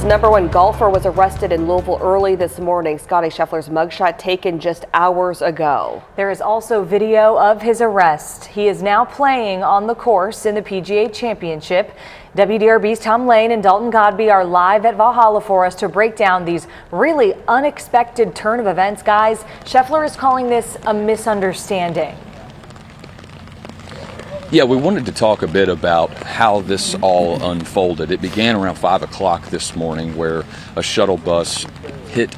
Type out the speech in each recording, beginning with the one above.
#1 golfer was arrested in Louisville early this morning. Scottie Scheffler's mugshot taken just hours ago. There is also video of his arrest. He is now playing on the course in the PGA Championship. WDRB's Tom Lane and Dalton Godby are live at Valhalla for us to break down these really unexpected turn of events. Guys, Scheffler is calling this a misunderstanding. Yeah, we wanted to talk a bit about how this all unfolded. It began around 5 o'clock this morning, where a shuttle bus hit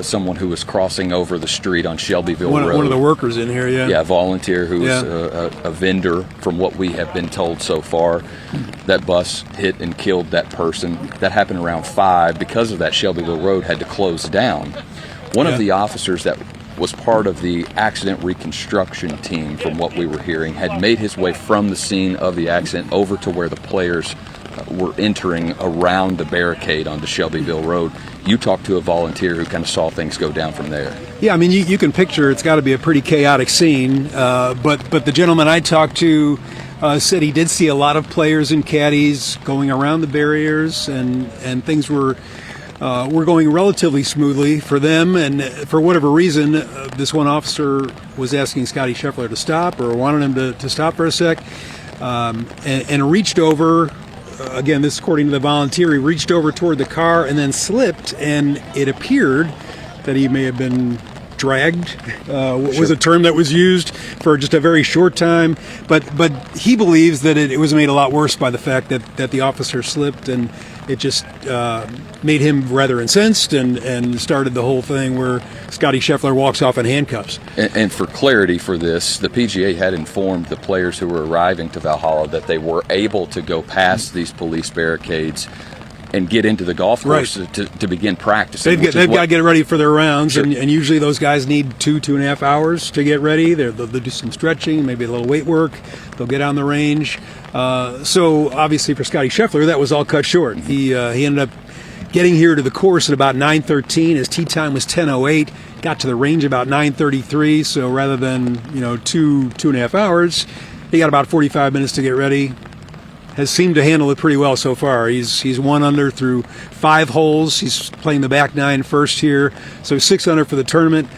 someone who was crossing over the street on Shelbyville Road. One of the workers in here, yeah. Yeah, a volunteer who was a vendor, from what we have been told so far. That bus hit and killed that person. That happened around 5. Because of that, Shelbyville Road had to close down. One of the officers that was part of the accident reconstruction team, from what we were hearing, had made his way from the scene of the accident over to where the players were entering around the barricade onto Shelbyville Road. You talked to a volunteer who kind of saw things go down from there. Yeah, I mean, you can picture it's got to be a pretty chaotic scene, but the gentleman I talked to said he did see a lot of players and caddies going around the barriers, and things were going relatively smoothly for them. And for whatever reason, this one officer was asking Scottie Scheffler to stop, or wanted him to stop for a sec, and reached over. Again, this according to the volunteer, he reached over toward the car and then slipped, and it appeared that he may have been dragged, was a term that was used for just a very short time, but he believes that it was made a lot worse by the fact that the officer slipped, and it just made him rather incensed and started the whole thing where Scottie Scheffler walks off in handcuffs. And for clarity for this, the PGA had informed the players who were arriving to Valhalla that they were able to go past these police barricades and get into the golf course to begin practicing. They've got to get ready for their rounds, Sure. and usually those guys need 2.5 hours to get ready. They'll do some stretching, maybe a little weight work. They'll get on the range. So obviously for Scottie Scheffler, that was all cut short. He ended up getting here to the course at about 9:13. His tee time was 10:08. Got to the range about 9:33. So rather than 2.5 hours, he got about 45 minutes to get ready. Has seemed to handle it pretty well so far. He's 1 under through 5 holes. He's playing the back 9 first here, so 6 under for the tournament.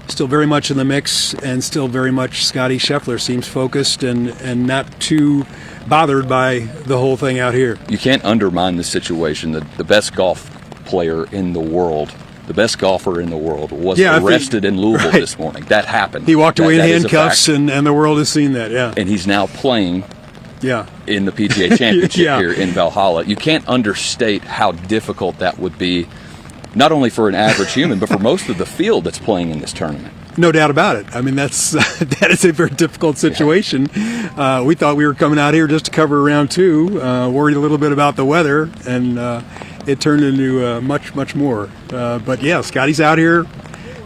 Still very much in the mix, and still very much Scottie Scheffler seems focused and not too bothered by the whole thing out here. You can't undermine the situation. The best golf player in the world, the best golfer in the world, was arrested in Louisville this morning. That happened. He walked away in handcuffs, and the world has seen that. Yeah, and he's now playing. In the PGA Championship here in Valhalla. You can't understate how difficult that would be, not only for an average human, but for most of the field that's playing in this tournament. No doubt about it. I mean, that is a very difficult situation. We thought we were coming out here just to cover round 2, worried a little bit about the weather, and it turned into much more. But yeah, Scottie's out here.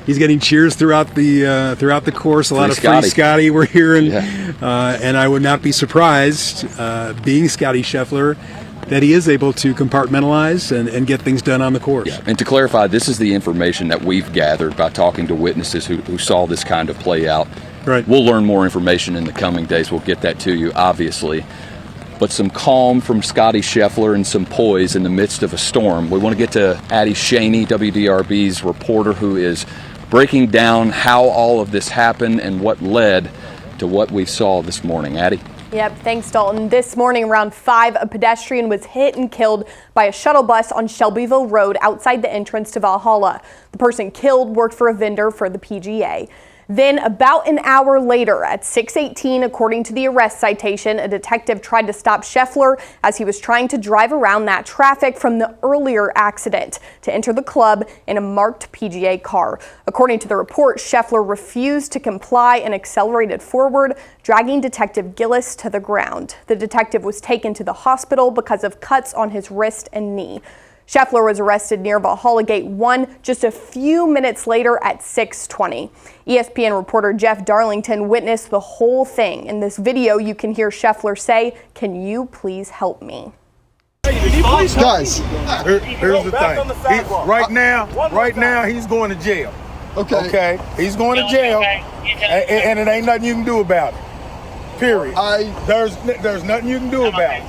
He's getting cheers throughout the course. A lot of free Scottie we're hearing, and I would not be surprised, being Scottie Scheffler, that he is able to compartmentalize and get things done on the course. Yeah. And to clarify, this is the information that we've gathered by talking to witnesses who saw this kind of play out. Right. We'll learn more information in the coming days. We'll get that to you, obviously. But some calm from Scottie Scheffler and some poise in the midst of a storm. We want to get to Addie Shaney, WDRB's reporter, who is breaking down how all of this happened and what led to what we saw this morning. Addie? Yep, thanks, Dalton. This morning around 5, a pedestrian was hit and killed by a shuttle bus on Shelbyville Road outside the entrance to Valhalla. The person killed worked for a vendor for the PGA. Then about an hour later at 6:18, according to the arrest citation, a detective tried to stop Scheffler as he was trying to drive around that traffic from the earlier accident to enter the club in a marked PGA car. According to the report, Scheffler refused to comply and accelerated forward, dragging Detective Gillis to the ground. The detective was taken to the hospital because of cuts on his wrist and knee. Scheffler was arrested near Valhalla Gate 1 just a few minutes later at 6:20. ESPN reporter Jeff Darlington witnessed the whole thing. In this video, you can hear Scheffler say, "Can you please help me?" Guys, here's the thing. Right now, he's going to jail. Okay? He's going to jail, and it ain't nothing you can do about it. Period. There's nothing you can do about it.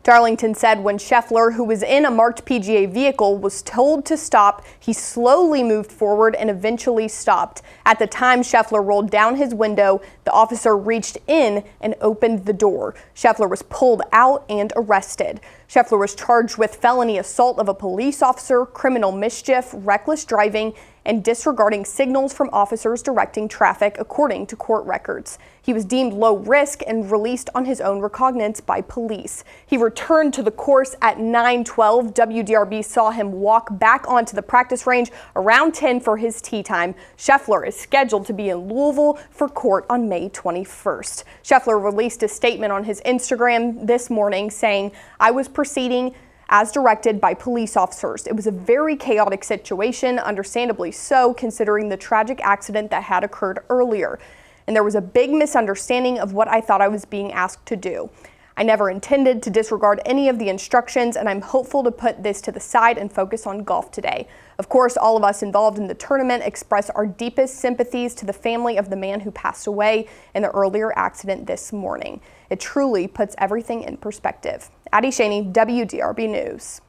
Darlington said when Scheffler, who was in a marked PGA vehicle, was told to stop, he slowly moved forward and eventually stopped. At the time Scheffler rolled down his window, the officer reached in and opened the door. Scheffler was pulled out and arrested. Scheffler was charged with felony assault of a police officer, criminal mischief, reckless driving, and disregarding signals from officers directing traffic, according to court records. He was deemed low risk and released on his own recognizance by police. He returned to the course at 9:12. WDRB saw him walk back onto the practice range around 10 for his tee time. Scheffler is scheduled to be in Louisville for court on May 21st. Scheffler released a statement on his Instagram this morning saying, "I was proceeding as directed by police officers. It was a very chaotic situation, understandably so, considering the tragic accident that had occurred earlier. And there was a big misunderstanding of what I thought I was being asked to do. I never intended to disregard any of the instructions, and I'm hopeful to put this to the side and focus on golf today. Of course, all of us involved in the tournament express our deepest sympathies to the family of the man who passed away in the earlier accident this morning. It truly puts everything in perspective." Addie Shaney, WDRB News.